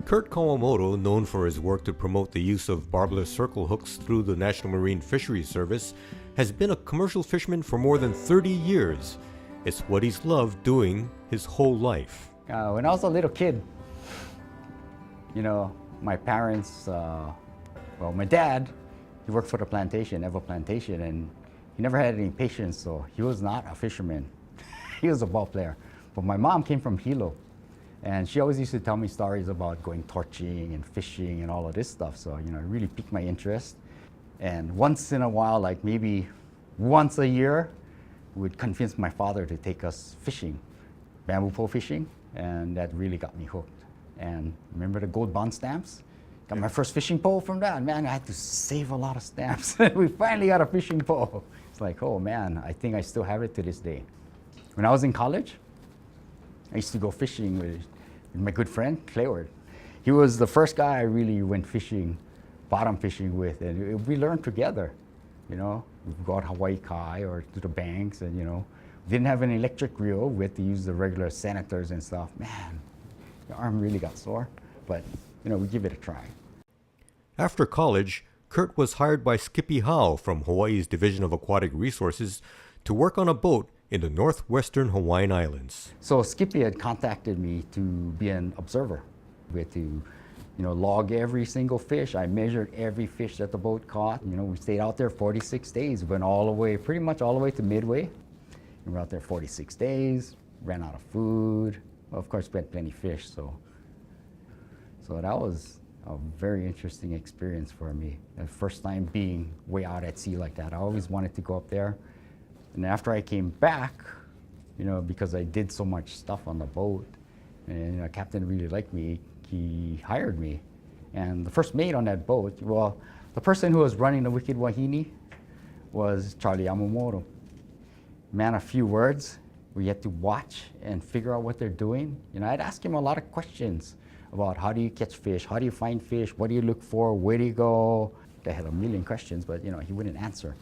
Kurt Kawamoto, known for his work to promote the use of barbless circle hooks through the National Marine Fisheries Service, has been a commercial fisherman for more than 30 years. It's what he's loved doing his whole life. When I was a little kid, my parents, my dad, he worked for the plantation, Ever Plantation, and he never had any patience, so he was not a fisherman. He was a ball player. But my mom came from Hilo, and she always used to tell me stories about going torching and fishing and all of this stuff, so it really piqued my interest. And once in a while, like maybe once a year, we'd convince my father to take us fishing, bamboo pole fishing, and that really got me hooked. And remember the gold bond stamps? Got my first fishing pole from that. Man, I had to save a lot of stamps. We finally got a fishing pole. It's like, oh man, I think I still have it to this day. When I was in college, I used to go fishing with my good friend, Clayward. He was the first guy I really went fishing, bottom fishing with, and we learned together. We'd go out Hawaii Kai or to the banks, and we didn't have an electric reel. We had to use the regular senators and stuff. Man, your arm really got sore, but we give it a try. After college, Kurt was hired by Skippy Howe from Hawaii's Division of Aquatic Resources to work on a boat in the northwestern Hawaiian Islands. So Skippy had contacted me to be an observer. We had to log every single fish. I measured every fish that the boat caught. We stayed out there 46 days, went all the way, pretty much all the way to Midway. We were out there 46 days, ran out of food. Well, of course, we had plenty of fish, so that was a very interesting experience for me. The first time being way out at sea like that. I always wanted to go up there. And after I came back, because I did so much stuff on the boat, and the captain really liked me, he hired me. And the first mate on that boat, the person who was running the Wicked Wahine was Charlie Yamamoto. Man, a few words. We had to watch and figure out what they're doing. I'd ask him a lot of questions about how do you catch fish, how do you find fish, what do you look for, where do you go? I had a million questions, but he wouldn't answer.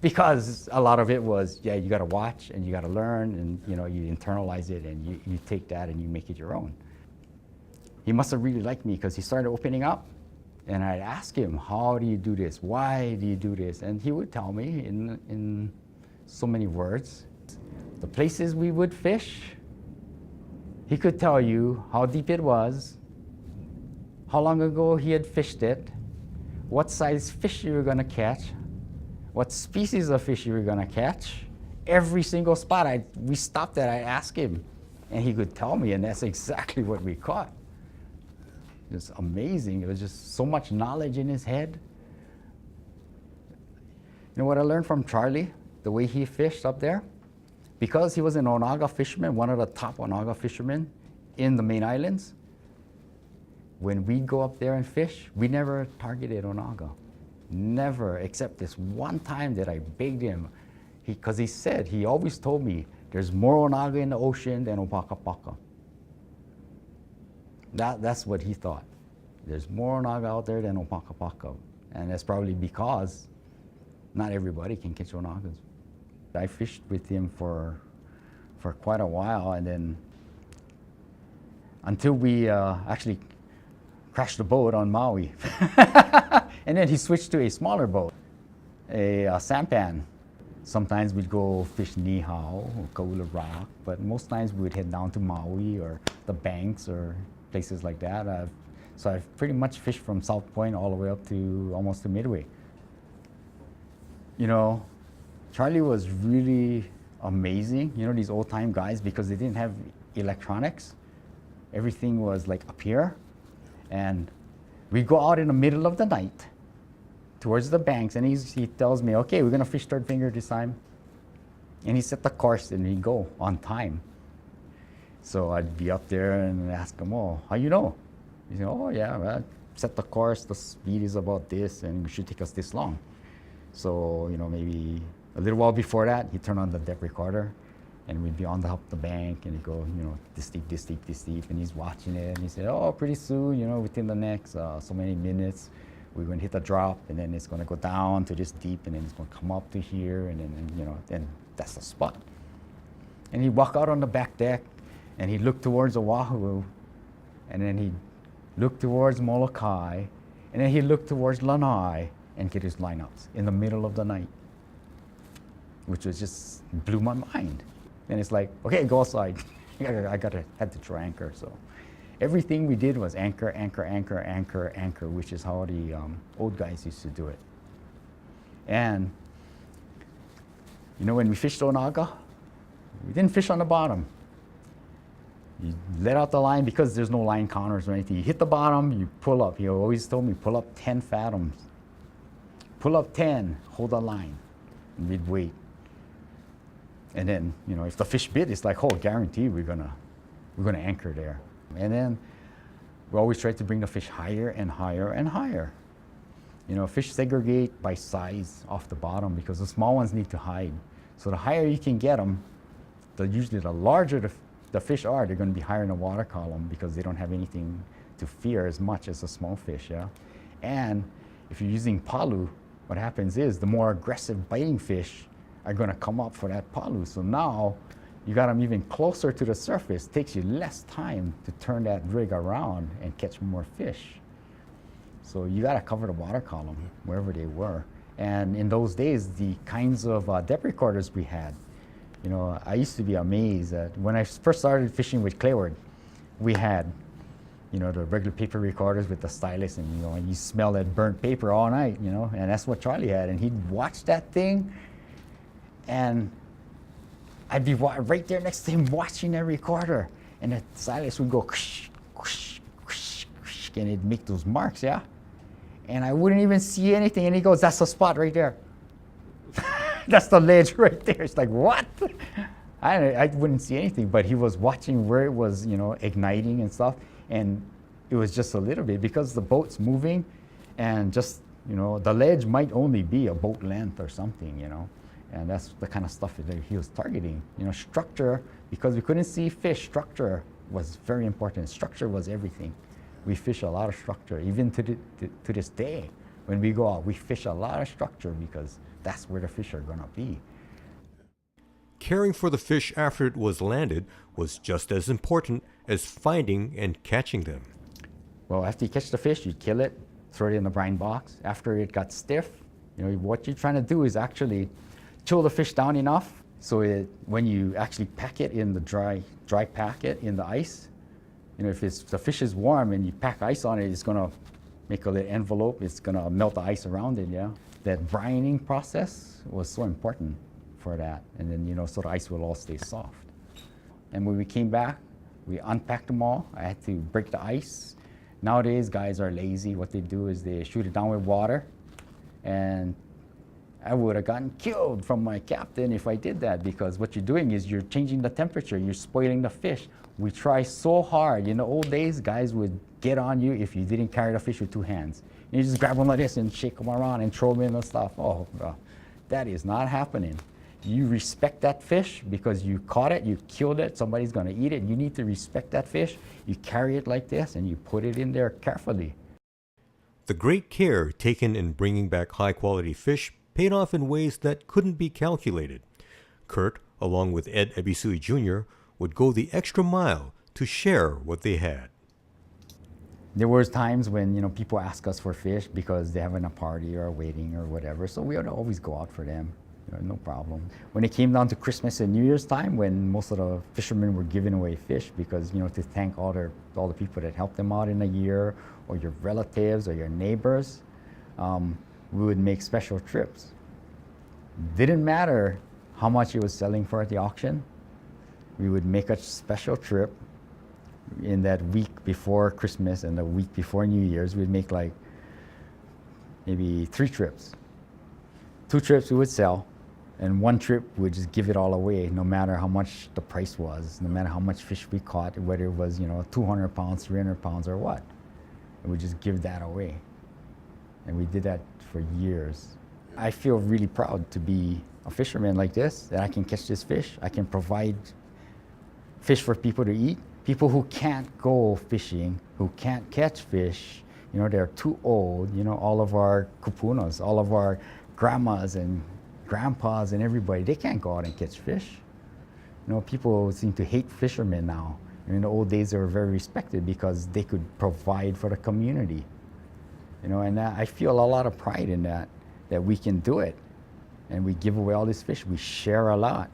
Because a lot of it was, you gotta watch and you gotta learn, and you internalize it and you take that and you make it your own. He must have really liked me because he started opening up, and I'd ask him, how do you do this? Why do you do this? And he would tell me in so many words. The places we would fish, he could tell you how deep it was, how long ago he had fished it, what size fish you were gonna catch, what species of fish you were gonna catch. Every single spot we stopped at, I asked him, and he could tell me, and that's exactly what we caught. It was amazing. It was just so much knowledge in his head. What I learned from Charlie, the way he fished up there, because he was an Onaga fisherman, one of the top Onaga fishermen in the main islands, when we'd go up there and fish, we never targeted Onaga. Never, except this one time that I begged him, because he always told me, there's more Onaga in the ocean than Opakapaka. That's what he thought. There's more Onaga out there than Opakapaka. And that's probably because not everybody can catch Onagas. I fished with him for quite a while, and then until we actually crashed the boat on Maui. And then he switched to a smaller boat, a sampan. Sometimes we'd go fish Nihao or Kaula Rock, but most times we would head down to Maui or the banks or places like that. So I've pretty much fished from South Point all the way up to almost to Midway. Charlie was really amazing. These old-time guys, because they didn't have electronics. Everything was like up here. And we go out in the middle of the night towards the banks, and he tells me, okay, we're gonna fish third finger this time. And he set the course and he'd go on time. So I'd be up there and ask him, oh, how you know? He said, oh yeah, well, set the course, the speed is about this, and it should take us this long. So, maybe a little while before that, he'd turn on the depth recorder, and we'd be on the bank, and he'd go, this deep, this deep, this deep, and he's watching it, and he said, oh, pretty soon, within the next so many minutes, we're going to hit a drop, and then it's going to go down to this deep, and then it's going to come up to here, and then, then that's the spot. And he'd walk out on the back deck, and he'd look towards Oahu, and then he'd look towards Molokai, and then he'd look towards Lanai and get his lineups in the middle of the night, which was just blew my mind. And it's like, okay, go outside. had to try anchor. So everything we did was anchor, anchor, anchor, anchor, anchor, which is how the old guys used to do it. And you know, when we fished Onaga, we didn't fish on the bottom. You let out the line because there's no line counters or anything. You hit the bottom, you pull up. He always told me, pull up 10 fathoms. Pull up 10, hold the line, and we'd wait. And then, you know, if the fish bit, it's like, oh, guaranteed we're gonna anchor there. And then we always try to bring the fish higher and higher and higher. You know, fish segregate by size off the bottom because the small ones need to hide. So the higher you can get them, usually the larger the fish are, they're going to be higher in the water column because they don't have anything to fear as much as a small fish, yeah? And if you're using palu, what happens is the more aggressive biting fish are going to come up for that palu. So now you got them even closer to the surface. It takes you less time to turn that rig around and catch more fish. So you got to cover the water column wherever they were. And in those days, the kinds of depth recorders we had, you know, I used to be amazed that when I first started fishing with Clayward, we had, you know, the regular paper recorders with the stylus, and you know, and you smell that burnt paper all night, you know, and that's what Charlie had. And he'd watch that thing, and I'd be right there next to him watching that recorder, and the stylus would go, whoosh, whoosh, whoosh, whoosh, and it'd make those marks, yeah. And I wouldn't even see anything, and he goes, "That's the spot right there." That's the ledge right there. It's like, what? I wouldn't see anything, but he was watching where it was, you know, igniting and stuff. And it was just a little bit because the boat's moving, and just, you know, the ledge might only be a boat length or something, you know. And that's the kind of stuff that he was targeting. You know, structure, because we couldn't see fish, structure was very important. Structure was everything. We fish a lot of structure. Even to this day, when we go out, we fish a lot of structure because that's where the fish are gonna be. Caring for the fish after it was landed was just as important as finding and catching them. Well, after you catch the fish, you kill it, throw it in the brine box. After it got stiff, you know, what you're trying to do is actually chill the fish down enough so when you actually pack it in the dry packet in the ice, you know, if the fish is warm and you pack ice on it, it's gonna make a little envelope, it's gonna melt the ice around it, yeah? That brining process was so important for that. And then, you know, so the ice will all stay soft. And when we came back, we unpacked them all. I had to break the ice. Nowadays, guys are lazy. What they do is they shoot it down with water. And I would have gotten killed from my captain if I did that, because what you're doing is you're changing the temperature, you're spoiling the fish. We try so hard. In the old days, guys would get on you if you didn't carry the fish with two hands. You just grab them like this and shake them around and throw them in and stuff. Oh, bro, that is not happening. You respect that fish because you caught it, you killed it, somebody's gonna eat it. You need to respect that fish. You carry it like this and you put it in there carefully. The great care taken in bringing back high-quality fish paid off in ways that couldn't be calculated. Kurt, along with Ed Ebisui Jr., would go the extra mile to share what they had. There was times when, you know, people ask us for fish because they're having a party or a wedding or whatever, so we would always go out for them, you know, no problem. When it came down to Christmas and New Year's time, when most of the fishermen were giving away fish because, you know, to thank all the people that helped them out in a year, or your relatives or your neighbors, we would make special trips. Didn't matter how much it was selling for at the auction, we would make a special trip in that week before Christmas and the week before New Year's. We'd make like maybe 3 trips. 2 trips we would sell, and 1 trip we'd just give it all away, no matter how much the price was, no matter how much fish we caught, whether it was, you know, 200 pounds, 300 pounds, or what. And we'd just give that away. And we did that for years. I feel really proud to be a fisherman like this, that I can catch this fish. I can provide fish for people to eat. People who can't go fishing, who can't catch fish, you know, they're too old. You know, all of our kupunas, all of our grandmas and grandpas and everybody, they can't go out and catch fish. You know, people seem to hate fishermen now In the old days, they were very respected because they could provide for the community. And I feel a lot of pride in that we can do it. And we give away all this fish. We share a lot.